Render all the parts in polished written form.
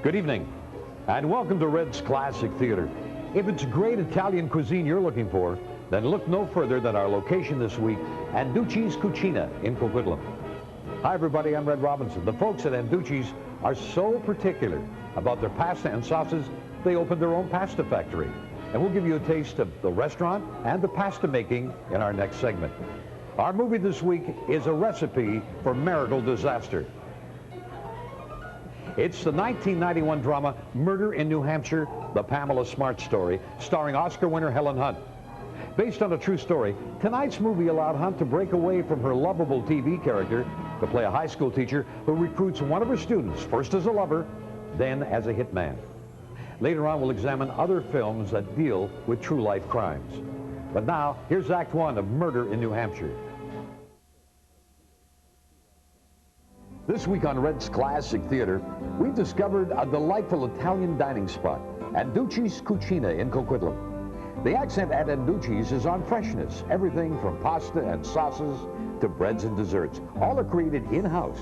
Good evening, and welcome to Red's Classic Theater. If it's great Italian cuisine you're looking for, then look no further than our location this week, Anducci's Cuccina in Coquitlam. Hi everybody, I'm Red Robinson. The folks at Anducci's are so particular about their pasta and sauces, they opened their own pasta factory. And we'll give you a taste of the restaurant and the pasta making in our next segment. Our movie this week is a recipe for marital disaster. It's the 1991 drama Murder in New Hampshire, the Pamela Smart story, starring Oscar winner Helen Hunt. Based on a true story, tonight's movie allowed Hunt to break away from her lovable TV character to play a high school teacher who recruits one of her students, first as a lover, then as a hitman. Later on, we'll examine other films that deal with true-life crimes. But now, here's Act One of Murder in New Hampshire. This week on Red's Classic Theater, we've discovered a delightful Italian dining spot, Anducci's Cuccina in Coquitlam. The accent at Anducci's is on freshness, everything from pasta and sauces to breads and desserts. All are created in-house.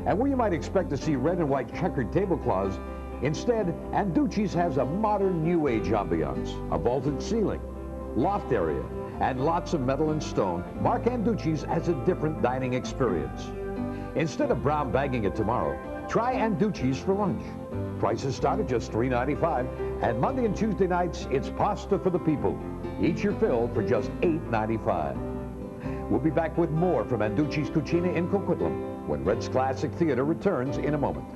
And where you might expect to see red and white checkered tablecloths, instead, Anducci's has a modern New Age ambiance, a vaulted ceiling, loft area, and lots of metal and stone mark Anducci's as a different dining experience. Instead of brown bagging it tomorrow, try Anducci's for lunch. Prices start at just $3.95, and Monday and Tuesday nights, it's pasta for the people. Eat your fill for just $8.95. We'll be back with more from Anducci's Cuccina in Coquitlam when Red's Classic Theater returns in a moment.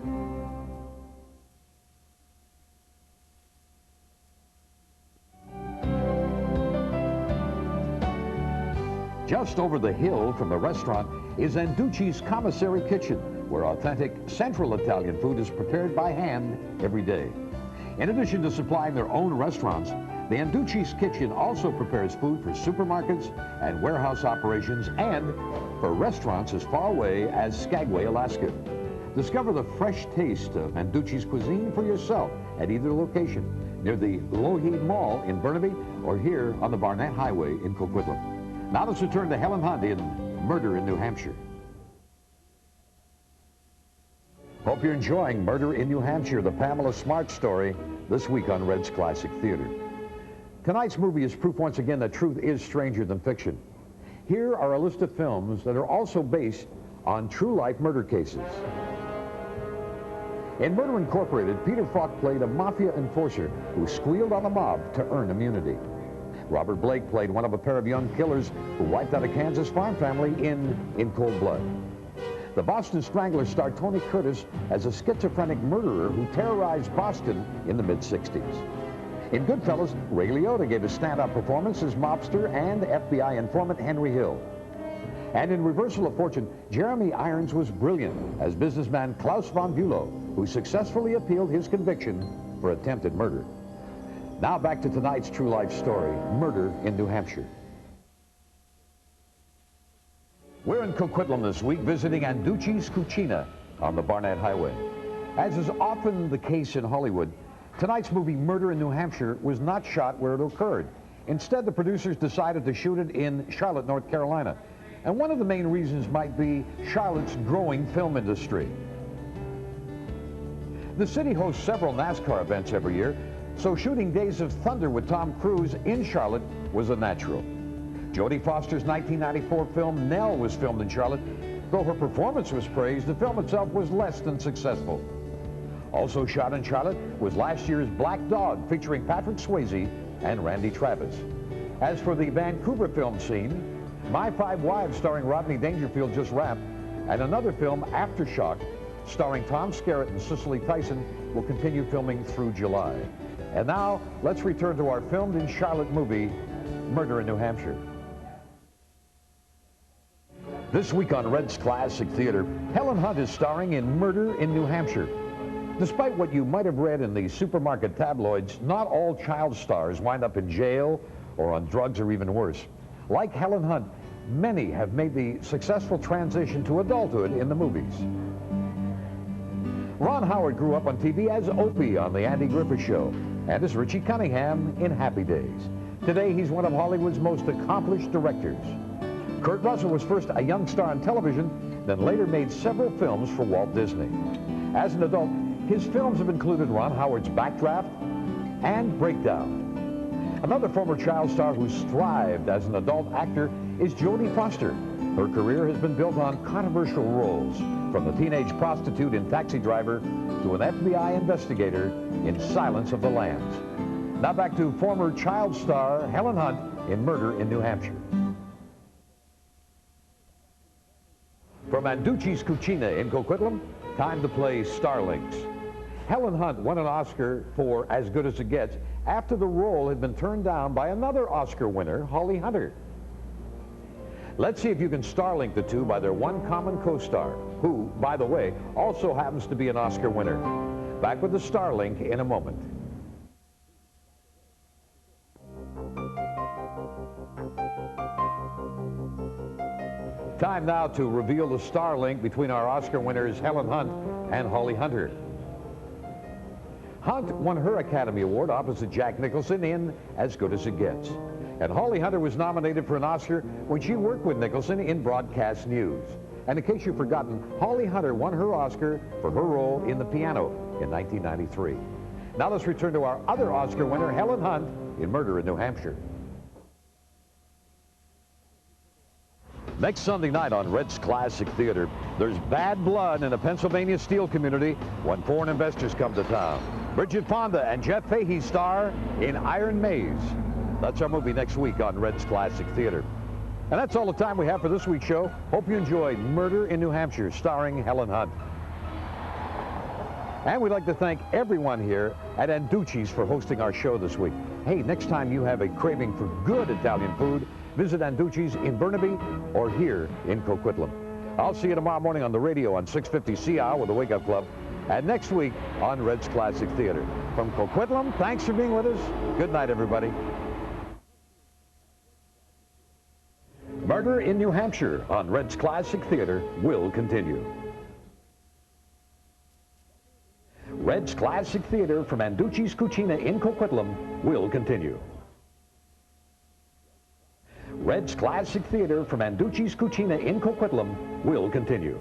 Just over the hill from the restaurant is Anducci's Commissary Kitchen, where authentic Central Italian food is prepared by hand every day. In addition to supplying their own restaurants, the Anducci's Kitchen also prepares food for supermarkets and warehouse operations and for restaurants as far away as Skagway, Alaska. Discover the fresh taste of Anducci's cuisine for yourself at either location, near the Lougheed Mall in Burnaby or here on the Barnett Highway in Coquitlam. Now let's return to Helen Hunt in Murder in New Hampshire. Hope you're enjoying Murder in New Hampshire, the Pamela Smart story, this week on Red's Classic Theater. Tonight's movie is proof once again that truth is stranger than fiction. Here are a list of films that are also based on true-life murder cases. In Murder Incorporated, Peter Falk played a mafia enforcer who squealed on the mob to earn immunity. Robert Blake played one of a pair of young killers who wiped out a Kansas farm family in cold blood. The Boston Strangler starred Tony Curtis as a schizophrenic murderer who terrorized Boston in the mid-60s. In Goodfellas, Ray Liotta gave a stand-up performance as mobster and FBI informant Henry Hill. And in Reversal of Fortune, Jeremy Irons was brilliant as businessman Klaus von Bülow, who successfully appealed his conviction for attempted murder. Now back to tonight's true-life story, Murder in New Hampshire. We're in Coquitlam this week visiting Anducci's Cuccina on the Barnett Highway. As is often the case in Hollywood, tonight's movie Murder in New Hampshire was not shot where it occurred. Instead, the producers decided to shoot it in Charlotte, North Carolina. And one of the main reasons might be Charlotte's growing film industry. The city hosts several NASCAR events every year, so shooting Days of Thunder with Tom Cruise in Charlotte was a natural. Jodie Foster's 1994 film Nell was filmed in Charlotte. Though her performance was praised, the film itself was less than successful. Also shot in Charlotte was last year's Black Dog, featuring Patrick Swayze and Randy Travis. As for the Vancouver film scene, My Five Wives starring Rodney Dangerfield just wrapped, and another film, Aftershock, starring Tom Skerritt and Cicely Tyson, will continue filming through July. And now, let's return to our filmed in Charlotte movie, Murder in New Hampshire. This week on Red's Classic Theater, Helen Hunt is starring in Murder in New Hampshire. Despite what you might have read in the supermarket tabloids, not all child stars wind up in jail or on drugs or even worse. Like Helen Hunt, many have made the successful transition to adulthood in the movies. Ron Howard grew up on TV as Opie on The Andy Griffith Show and as Richie Cunningham in Happy Days. Today, he's one of Hollywood's most accomplished directors. Kurt Russell was first a young star on television, then later made several films for Walt Disney. As an adult, His films have included Ron Howard's Backdraft and Breakdown. Another former child star who's thrived as an adult actor is Jodie Foster. Her career has been built on controversial roles, from the teenage prostitute in Taxi Driver to an FBI investigator in Silence of the Lambs. Now back to former child star Helen Hunt in Murder in New Hampshire. From Anducci's Cuccina in Coquitlam, time to play Starlings. Helen Hunt won an Oscar for As Good as It Gets after the role had been turned down by another Oscar winner, Holly Hunter. Let's see if you can Starlink the two by their one common co-star, who, by the way, also happens to be an Oscar winner. Back with the Starlink in a moment. Time now to reveal the Starlink between our Oscar winners Helen Hunt and Holly Hunter. Hunt won her Academy Award opposite Jack Nicholson in As Good as It Gets. And Holly Hunter was nominated for an Oscar when she worked with Nicholson in Broadcast News. And in case you've forgotten, Holly Hunter won her Oscar for her role in The Piano in 1993. Now let's return to our other Oscar winner, Helen Hunt, in Murder in New Hampshire. Next Sunday night on Red's Classic Theater, there's bad blood in a Pennsylvania steel community when foreign investors come to town. Bridget Fonda and Jeff Fahey star in Iron Maze. That's our movie next week on Red's Classic Theater. And that's all the time we have for this week's show. Hope you enjoyed Murder in New Hampshire, starring Helen Hunt. And we'd like to thank everyone here at Anducci's for hosting our show this week. Hey, next time you have a craving for good Italian food, visit Anducci's in Burnaby or here in Coquitlam. I'll see you tomorrow morning on the radio on 650 CR with the Wake Up Club, and next week on Red's Classic Theater. From Coquitlam, thanks for being with us. Good night, everybody. Murder in New Hampshire on Red's Classic Theater will continue. Red's Classic Theater from Anducci's Cuccina in Coquitlam will continue. Red's Classic Theater from Anducci's Cuccina in Coquitlam will continue.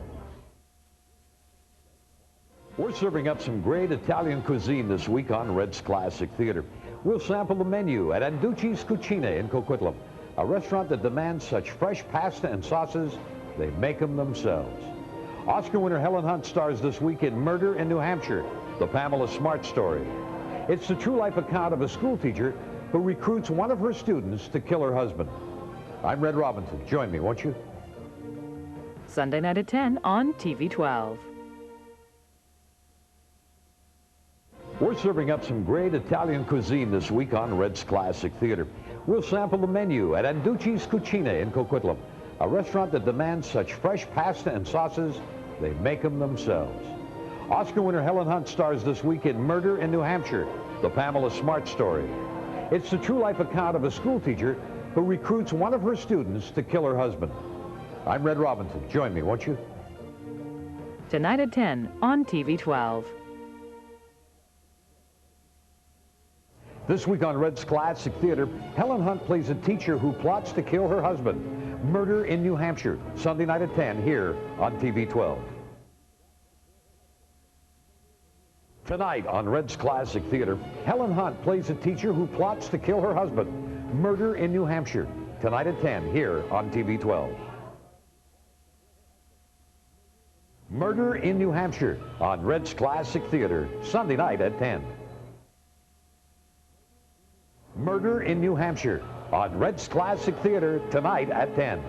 We're serving up some great Italian cuisine this week on Red's Classic Theater. We'll sample the menu at Anducci's Cuccina in Coquitlam, a restaurant that demands such fresh pasta and sauces, they make them themselves. Oscar winner Helen Hunt stars this week in Murder in New Hampshire, the Pamela Smart story. It's the true life account of a school teacher who recruits one of her students to kill her husband. I'm Red Robinson. Join me, won't you? Sunday night at 10 on TV 12. We're serving up some great Italian cuisine this week on Red's Classic Theater. We'll sample the menu at Anducci's Cuccina in Coquitlam, a restaurant that demands such fresh pasta and sauces, they make them themselves. Oscar winner Helen Hunt stars this week in Murder in New Hampshire, the Pamela Smart story. It's the true life account of a school teacher who recruits one of her students to kill her husband. I'm Red Robinson. Join me, won't you? Tonight at 10 on TV 12. This week on Red's Classic Theater, Helen Hunt plays a teacher who plots to kill her husband. Murder in New Hampshire, Sunday night at 10 here on TV 12. Tonight on Red's Classic Theater, Helen Hunt plays a teacher who plots to kill her husband. Murder in New Hampshire, tonight at 10 here on TV 12. Murder in New Hampshire on Red's Classic Theater, Sunday night at 10. Murder in New Hampshire on Red's Classic Theater tonight at 10.